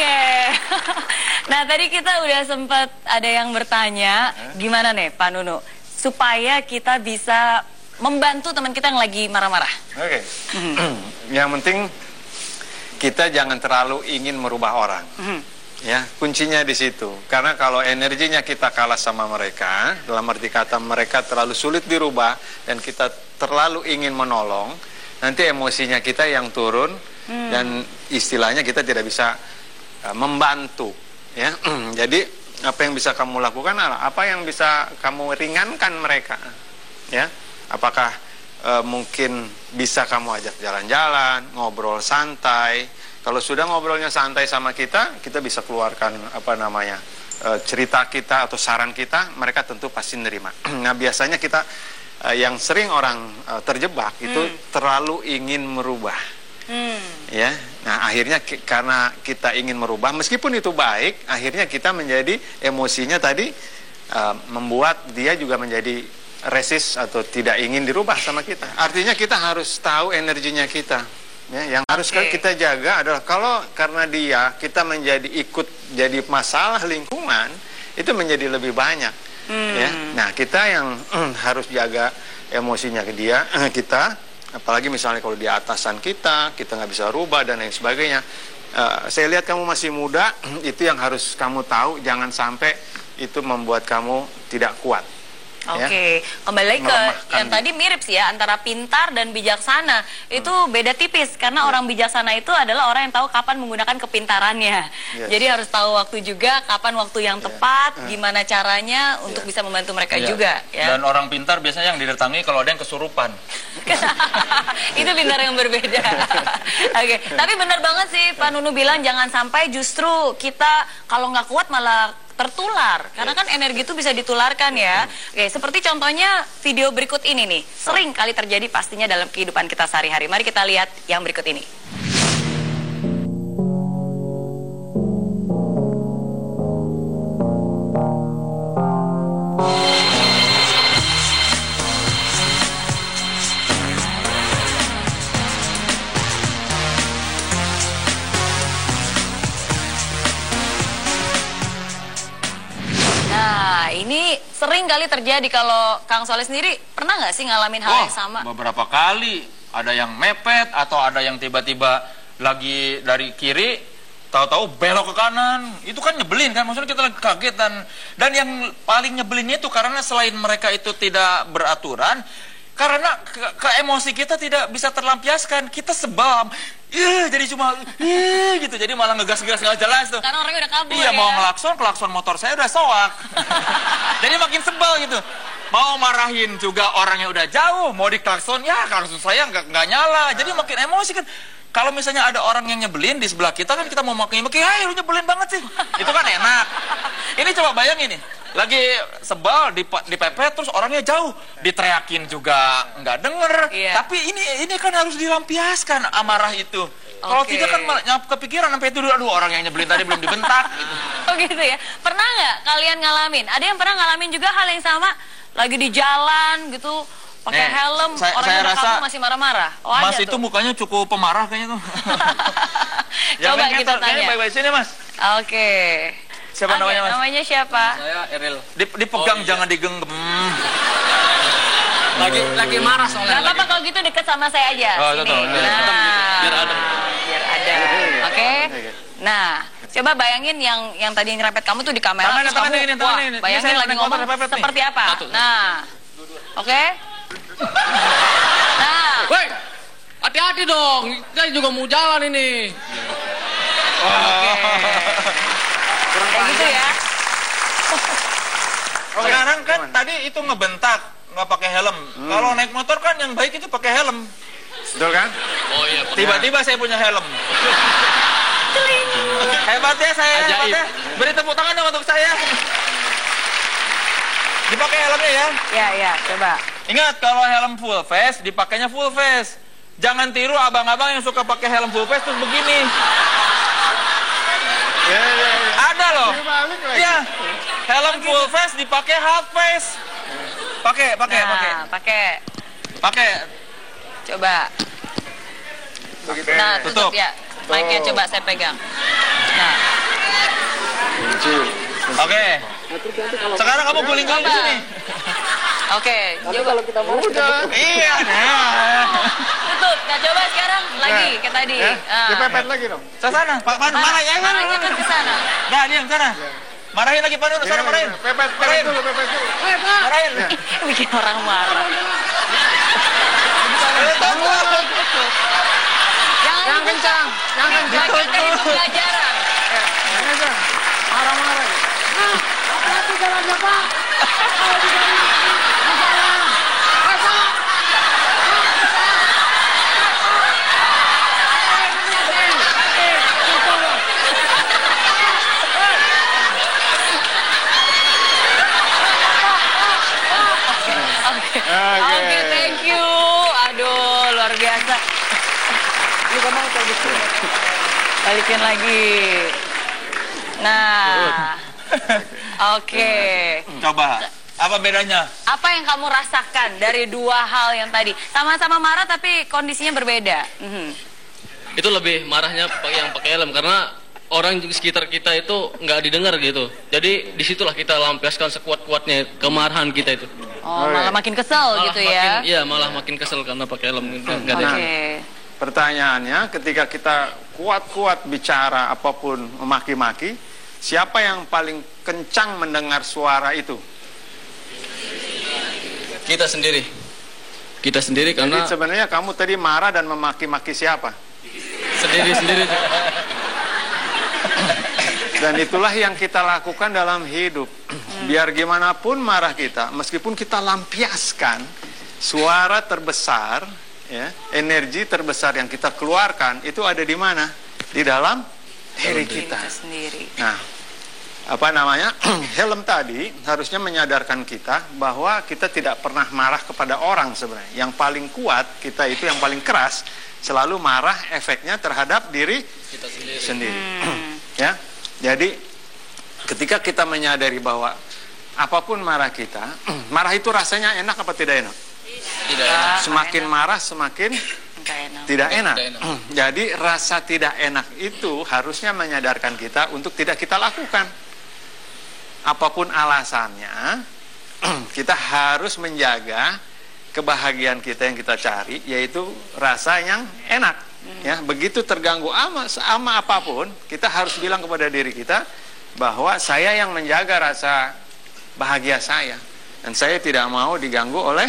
Oke. Nah, tadi kita udah sempat ada yang bertanya, gimana nih Pak Nunu, supaya kita bisa membantu teman kita yang lagi marah-marah. Oke. Yang penting kita jangan terlalu ingin merubah orang. Ya, kuncinya di situ. Karena kalau energinya kita kalah sama mereka, dalam arti kata mereka terlalu sulit dirubah dan kita terlalu ingin menolong, nanti emosinya kita yang turun dan istilahnya kita tidak bisa membantu. Ya, jadi apa yang bisa kamu lakukan adalah apa yang bisa kamu ringankan mereka. Ya, apakah mungkin bisa kamu ajak jalan-jalan, ngobrol santai. Kalau sudah ngobrolnya santai sama kita bisa keluarkan cerita kita atau saran kita, mereka tentu pasti nerima. Nah, biasanya kita yang sering orang terjebak itu terlalu ingin merubah. Ya, nah akhirnya karena kita ingin merubah, meskipun itu baik, akhirnya kita menjadi emosinya tadi membuat dia juga menjadi resist atau tidak ingin dirubah sama kita. Artinya kita harus tahu energinya kita. Ya, yang harus kita jaga adalah kalau karena dia kita ikut jadi masalah lingkungan, itu menjadi lebih banyak. Ya, nah kita yang harus jaga emosinya ke dia, kita, apalagi misalnya kalau di atasan kita nggak bisa rubah dan lain sebagainya. Saya lihat kamu masih muda, itu yang harus kamu tahu, jangan sampai itu membuat kamu tidak kuat. Oke, kembali ke yang tadi mirip sih ya, antara pintar dan bijaksana. Itu beda tipis, karena orang bijaksana itu adalah orang yang tahu kapan menggunakan kepintarannya. Jadi harus tahu waktu juga, kapan waktu yang tepat, gimana caranya untuk bisa membantu mereka juga. Ya. Dan orang pintar biasanya yang didatangi kalau ada yang kesurupan. Itu pintar yang berbeda. Oke, tapi benar banget sih Pak Nunu bilang jangan sampai justru kita kalau nggak kuat malah tertular, karena kan energi itu bisa ditularkan ya. Oke, seperti contohnya video berikut ini nih, sering kali terjadi pastinya dalam kehidupan kita sehari-hari. Mari kita lihat yang berikut ini. Ini sering kali terjadi. Kalau Kang Soleh sendiri pernah nggak sih ngalamin hal yang sama? Beberapa kali. Ada yang mepet atau ada yang tiba-tiba lagi dari kiri tahu-tahu belok ke kanan. Itu kan nyebelin kan, maksudnya kita lagi kaget. Dan yang paling nyebelinnya itu karena selain mereka itu tidak beraturan, karena ke emosi kita tidak bisa terlampiaskan. Kita sebam, jadi cuma gitu, jadi malah ngegas-ngegas nggak jelas tuh. Karena orangnya udah kabur. Iya, ya? mau klakson motor saya udah soak. Jadi makin sebel gitu. Mau marahin juga orangnya udah jauh, mau diklakson, ya klakson saya nggak nyala. Jadi makin emosi kan. Kalau misalnya ada orang yang nyebelin di sebelah kita kan, kita mau maki-maki, "Hai, lu nyebelin banget sih." Itu kan enak. Ini coba bayangin nih, lagi sebel dipepet terus orangnya jauh, diteriakin juga nggak denger. Tapi ini kan harus dilampiaskan amarah itu. Kalau tidak kan kepikiran sampai itu, aduh orang yang nyebelin tadi belum dibentak. Gitu. Oh gitu ya. Pernah nggak kalian ngalamin? Ada yang pernah ngalamin juga hal yang sama, lagi di jalan gitu, pakai helm, orangnya udah kabur masih marah-marah. Mas itu mukanya cukup pemarah kayaknya tuh. Coba kita tanya. Baik-baik sini Mas. Oke. Siapa namanya Mas? Namanya siapa? Saya Eril. Dipegang jangan digenggam. Lagi marah soalnya. Gak apa-apa kalau gitu deket sama saya aja. Sini. Biar adem. Biar ada. Oke. Nah, coba bayangin yang tadi nyerempet kamu tuh di kamera. Tangan, bayangin lagi ngomong seperti apa. Nah, oke. Nah, Woi, hati-hati dong. Kita juga mau jalan ini. Kayak gitu ya. Sekarang kan tadi itu ngebentak, nggak pakai helm. Kalau naik motor kan yang baik itu pakai helm. Betul kan? Oh iya. Tiba-tiba saya punya helm. Hebatnya saya, hebatnya. Beri tepuk tangan dong untuk saya. Dipakai helmnya ya. Ya, coba. Ingat, kalau helm full face, dipakainya full face. Jangan tiru abang-abang yang suka pakai helm full face terus begini. Ada loh. Iya. Helm full face dipakai half face. Pakai. Coba. Nah, tutup ya. Mic-nya coba saya pegang. Nah. Oke. Sekarang kamu guling kaki di sini. Oke, coba. Iya. Tutup. Nah, coba sekarang lagi kayak tadi. Dipepet lagi dong. Sana, Pak Pan, marah ya. Marahnya kan ke sana. Nah, diam sana. Marahin lagi Pak Nunu, sana marahin. Pepet dulu. Marahin. Bikin orang marah. Yang kencang. Bagian dari pembelajaran. Marah-marah. Hati jalannya Pak. Kalau di jalan, di jalan. Oke, thank you. Aduh, luar biasa. Balikin lagi. Nah, oke. Coba, apa bedanya? Apa yang kamu rasakan dari dua hal yang tadi? Sama-sama marah tapi kondisinya berbeda. Itu lebih marahnya yang pakai helm karena orang di sekitar kita itu nggak didengar gitu. Jadi disitulah kita lampiaskan sekuat-kuatnya kemarahan kita itu. Oh, malah makin kesel gitu ya? Iya, malah makin kesel karena pakai helm. Nggak ada. Oke. Pertanyaannya, ketika kita kuat-kuat bicara apapun memaki-maki, siapa yang paling kencang mendengar suara itu? Kita sendiri. Kita sendiri karena Jadi sebenarnya kamu tadi marah dan memaki-maki siapa? sendiri-sendiri. Dan itulah yang kita lakukan dalam hidup. Biar gimana pun marah kita, meskipun kita lampiaskan, suara terbesar, ya, energi terbesar yang kita keluarkan itu ada di mana? Di dalam diri kita. Sendiri. Nah, apa namanya? Helm tadi harusnya menyadarkan kita bahwa kita tidak pernah marah kepada orang sebenarnya. Yang paling kuat kita itu yang paling keras selalu marah efeknya terhadap diri Kita sendiri. Ya. Jadi ketika kita menyadari bahwa apapun marah kita, marah itu rasanya enak apa tidak enak? Tidak enak. Semakin marah semakin Nggak enak. tidak enak. Tidak enak. Jadi rasa tidak enak itu harusnya menyadarkan kita untuk tidak kita lakukan. Apapun alasannya, kita harus menjaga kebahagiaan kita yang kita cari, yaitu rasa yang enak. Ya, begitu terganggu sama apapun, kita harus bilang kepada diri kita bahwa saya yang menjaga rasa bahagia saya, dan saya tidak mau diganggu oleh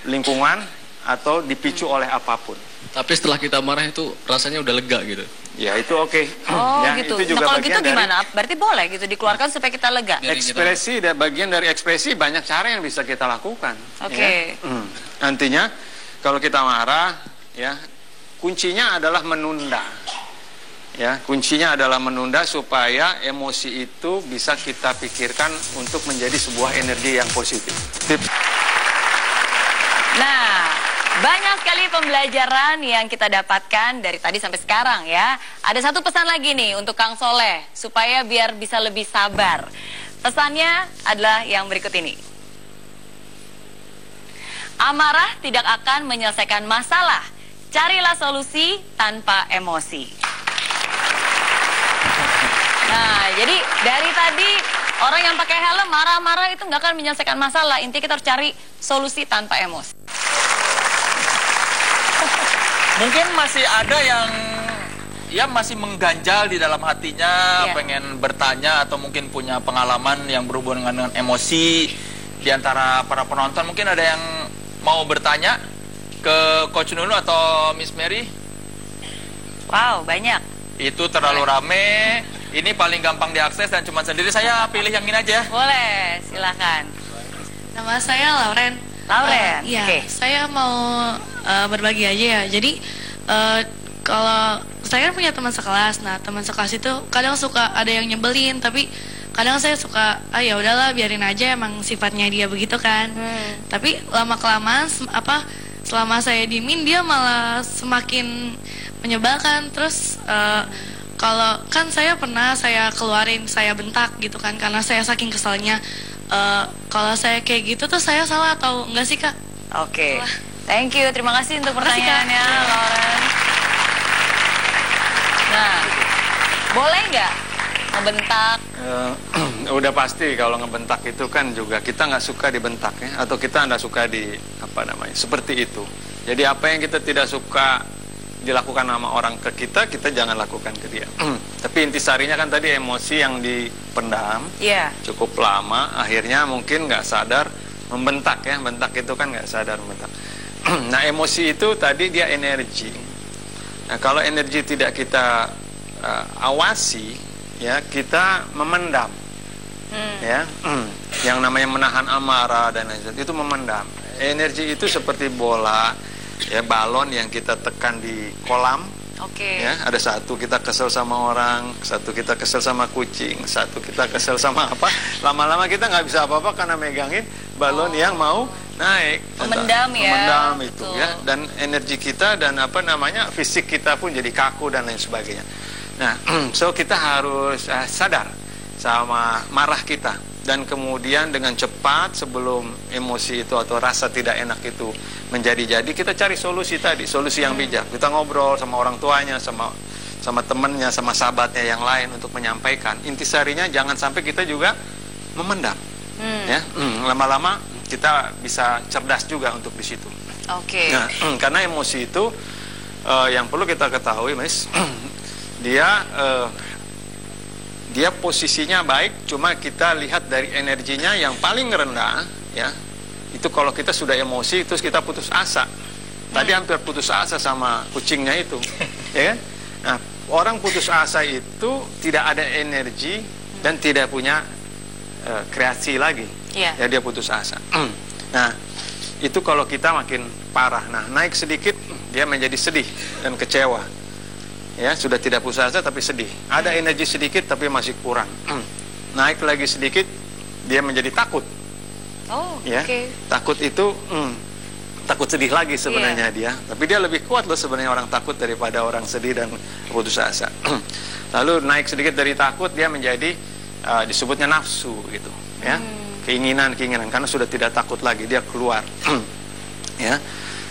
lingkungan atau dipicu oleh apapun. Tapi setelah kita marah itu rasanya udah lega gitu. Ya itu oke. Oh Ya, gitu. itu juga Nah kalau bagian gitu dari gimana? Berarti boleh gitu dikeluarkan supaya kita lega. ekspresi, dan bagian dari ekspresi banyak cara yang bisa kita lakukan. Oke. Ya. Nantinya kalau kita marah, ya kuncinya adalah menunda. Ya, kuncinya adalah menunda supaya emosi itu bisa kita pikirkan untuk menjadi sebuah energi yang positif. Tips. Nah, banyak sekali pembelajaran yang kita dapatkan dari tadi sampai sekarang ya. Ada satu pesan lagi nih untuk Kang Soleh, supaya biar bisa lebih sabar. Pesannya adalah yang berikut ini. Amarah tidak akan menyelesaikan masalah. Carilah solusi tanpa emosi. Nah, jadi dari tadi orang yang pakai helm marah-marah itu nggak akan menyelesaikan masalah. Intinya kita harus cari solusi tanpa emosi. Mungkin masih ada yang ya masih mengganjal di dalam hatinya, Iya. pengen bertanya atau mungkin punya pengalaman yang berhubungan dengan emosi. Di antara para penonton mungkin ada yang mau bertanya ke Coach Nunu atau Miss Mary. Wow, banyak. Itu terlalu rame. Ini paling gampang diakses dan cuma sendiri. Saya pilih yang ini aja. Boleh, silakan. Nama saya Lauren. Lauren, Iya, oke. saya mau berbagi aja ya. Jadi kalau saya kan punya teman sekelas. Nah, teman sekelas itu kadang suka ada yang nyebelin, tapi kadang saya suka ya udahlah biarin aja, emang sifatnya dia begitu kan. Tapi lama kelamaan selama saya diemin dia malah semakin menyebalkan. Terus kalau kan saya pernah saya keluarin, saya bentak gitu kan karena saya saking kesalnya. Kalau saya kayak gitu tuh saya salah atau enggak sih Kak? Oke. Thank you, terima kasih untuk Makasih, Kak. pertanyaannya, Lauren. Nah, boleh nggak ngebentak. Udah pasti kalau ngebentak itu kan juga kita nggak suka dibentak ya, atau kita nggak suka di apa namanya seperti itu. Jadi apa yang kita tidak suka dilakukan sama orang ke kita, kita jangan lakukan ke dia. Tapi intisarinya kan tadi emosi yang dipendam Iya. cukup lama, akhirnya mungkin nggak sadar membentak ya. Bentak itu kan nggak sadar membentak. Nah, emosi itu tadi dia energi. Nah, kalau energi tidak kita awasi ya, kita memendam. Ya, yang namanya menahan amarah dan lain sebagainya itu memendam. Energi itu seperti bola ya, balon yang kita tekan di kolam. Oke. Ya, ada satu kita kesel sama orang, satu kita kesel sama kucing, satu kita kesel sama apa. Lama-lama kita nggak bisa apa-apa karena megangin balon yang mau naik. Memendam ya. Memendam itu betul. ya, dan energi kita dan apa namanya fisik kita pun jadi kaku dan lain sebagainya. Nah, so kita harus sadar sama marah kita, dan kemudian dengan cepat sebelum emosi itu atau rasa tidak enak itu menjadi-jadi, kita cari solusi tadi, solusi yang bijak. Kita ngobrol sama orang tuanya, sama temennya, sama sahabatnya yang lain untuk menyampaikan. Intisarinya jangan sampai kita juga memendam. Ya, lama-lama kita bisa cerdas juga untuk di situ. Oke. Nah, karena emosi itu yang perlu kita ketahui, Mas, dia posisinya baik, cuma kita lihat dari energinya yang paling rendah ya. Itu kalau kita sudah emosi terus kita putus asa. Tadi hampir putus asa sama kucingnya itu. Ya kan? Nah, orang putus asa itu tidak ada energi dan tidak punya kreasi lagi. Iya. Ya, dia putus asa. Nah, itu kalau kita makin parah. Nah, naik sedikit dia menjadi sedih dan kecewa. Ya, sudah tidak putus asa tapi sedih. Ada energi sedikit tapi masih kurang. Naik lagi sedikit dia menjadi takut. Oh, Ya, oke. takut itu takut sedih lagi sebenarnya dia. Tapi dia lebih kuat loh sebenarnya orang takut daripada orang sedih dan putus asa. Lalu naik sedikit dari takut dia menjadi disebutnya nafsu gitu. Ya, keinginan karena sudah tidak takut lagi dia keluar. Ya,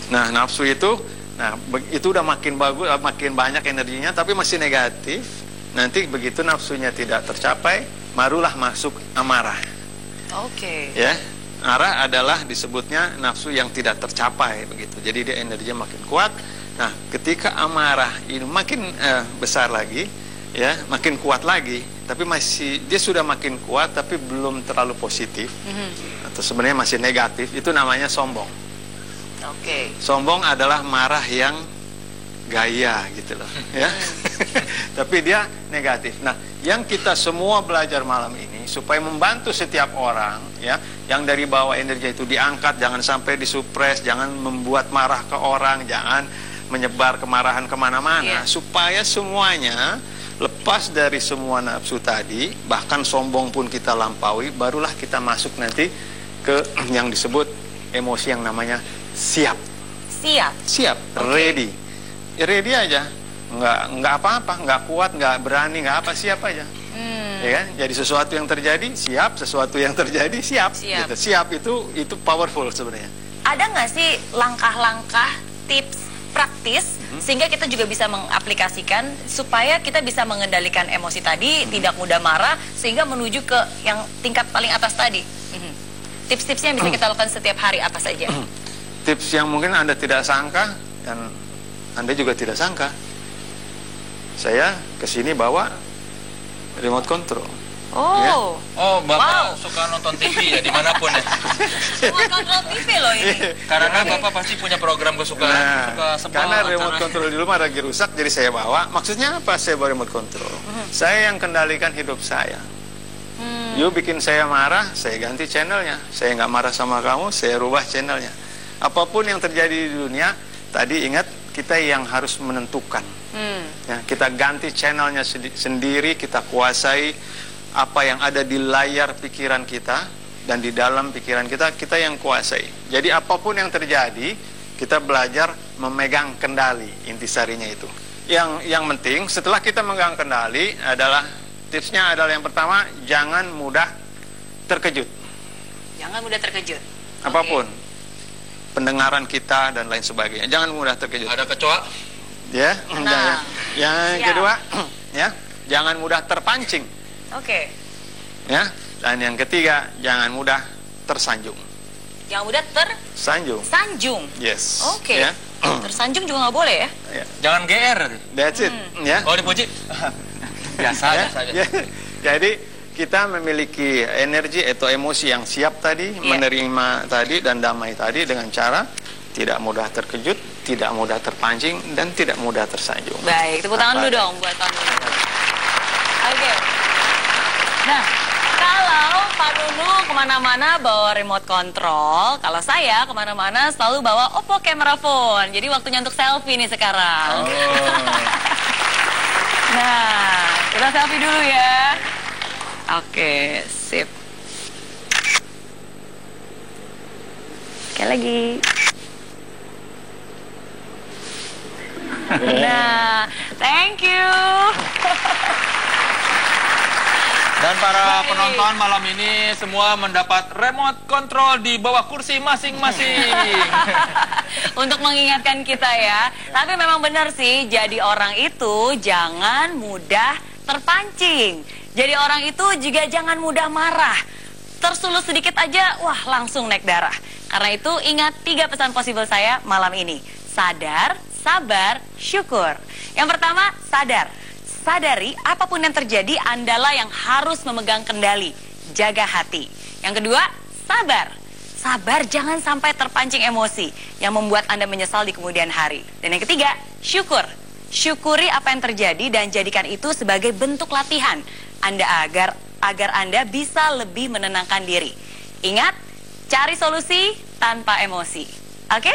nah nafsu itu. Nah, itu udah makin bagus, makin banyak energinya, tapi masih negatif. Nanti begitu nafsunya tidak tercapai, barulah masuk amarah. Oke. Ya, amarah adalah disebutnya nafsu yang tidak tercapai, begitu. Jadi dia energinya makin kuat. Nah, ketika amarah ini makin besar lagi, ya, makin kuat lagi, tapi masih dia sudah makin kuat, tapi belum terlalu positif, atau sebenarnya masih negatif. Itu namanya sombong. Oke. Sombong adalah marah yang gaya gitu loh ya. Tapi dia negatif. Nah, yang kita semua belajar malam ini supaya membantu setiap orang ya, yang dari bawah energi itu diangkat, jangan sampai disupres, jangan membuat marah ke orang, jangan menyebar kemarahan kemana-mana, supaya semuanya lepas dari semua nafsu tadi, bahkan sombong pun kita lampaui, barulah kita masuk nanti ke yang disebut emosi yang namanya siap, ready, ready aja, nggak apa-apa, nggak kuat, nggak berani, nggak apa, siap aja, ya kan? Jadi sesuatu yang terjadi siap, sesuatu yang terjadi siap. Gitu. Siap itu powerful sebenarnya. Ada nggak sih langkah-langkah, tips praktis sehingga kita juga bisa mengaplikasikan supaya kita bisa mengendalikan emosi tadi, tidak mudah marah, sehingga menuju ke yang tingkat paling atas tadi? Tips-tipsnya bisa kita lakukan setiap hari apa saja? Tips yang mungkin Anda tidak sangka dan Anda juga tidak sangka. Saya kesini bawa remote control. Oh, Ya. Oh, Wow. Bapak suka nonton TV ya dimanapun ya. remote control TV loh ini. Karena Bapak pasti punya program kesukaan, suka sebel karena remote acara. control di rumah lagi rusak, jadi saya bawa. Maksudnya apa saya bawa remote control? Saya yang kendalikan hidup saya. You bikin saya marah, saya ganti channelnya. Saya nggak marah sama kamu, saya rubah channelnya. Apapun yang terjadi di dunia, tadi ingat kita yang harus menentukan. Ya, kita ganti channelnya sendiri, kita kuasai apa yang ada di layar pikiran kita dan di dalam pikiran kita, kita yang kuasai. Jadi apapun yang terjadi, kita belajar memegang kendali, intisarinya itu. Yang penting setelah kita memegang kendali adalah tipsnya adalah yang pertama, jangan mudah terkejut. Jangan mudah terkejut. Apapun. Pendengaran kita dan lain sebagainya. Jangan mudah terkejut. Ada kecoa? Ya. Nah, Yang siap. kedua, ya, jangan mudah terpancing. Oke. Ya. Dan yang ketiga, jangan mudah tersanjung. Yang mudah Sanjung. tersanjung. Yes. Oke. Ya. Tersanjung juga nggak boleh ya? Ya. Jangan GR. That's it. Ya. Kalau dipuji biasa Ya. aja. Ya. Jadi kita memiliki energi atau emosi yang siap tadi, menerima tadi dan damai tadi dengan cara tidak mudah terkejut, tidak mudah terpancing, dan tidak mudah tersanjung. Baik, tepuk tangan dulu dong buat Pak Nunu. Oke. Nah, kalau Pak Nunu kemana-mana bawa remote control, kalau saya kemana-mana selalu bawa Oppo camera phone. Jadi waktunya untuk selfie nih sekarang. Nah, kita selfie dulu ya. Oke, sip. Oke lagi. Nah, thank you. Dan para Baik. penonton malam ini semua mendapat remote control di bawah kursi masing-masing. Untuk mengingatkan kita ya. Tapi memang benar sih, jadi orang itu jangan mudah terpancing. Jadi orang itu juga jangan mudah marah. Tersulut sedikit aja, wah langsung naik darah. Karena itu ingat 3 pesan possible saya malam ini. Sadar, sabar, syukur. Yang pertama, sadar. Sadari apapun yang terjadi, Andalah yang harus memegang kendali. Jaga hati. Yang kedua, sabar. Sabar, jangan sampai terpancing emosi yang membuat Anda menyesal di kemudian hari. Dan yang ketiga, syukur. Syukuri apa yang terjadi dan jadikan itu sebagai bentuk latihan Anda agar Anda bisa lebih menenangkan diri. Ingat, cari solusi tanpa emosi. Oke?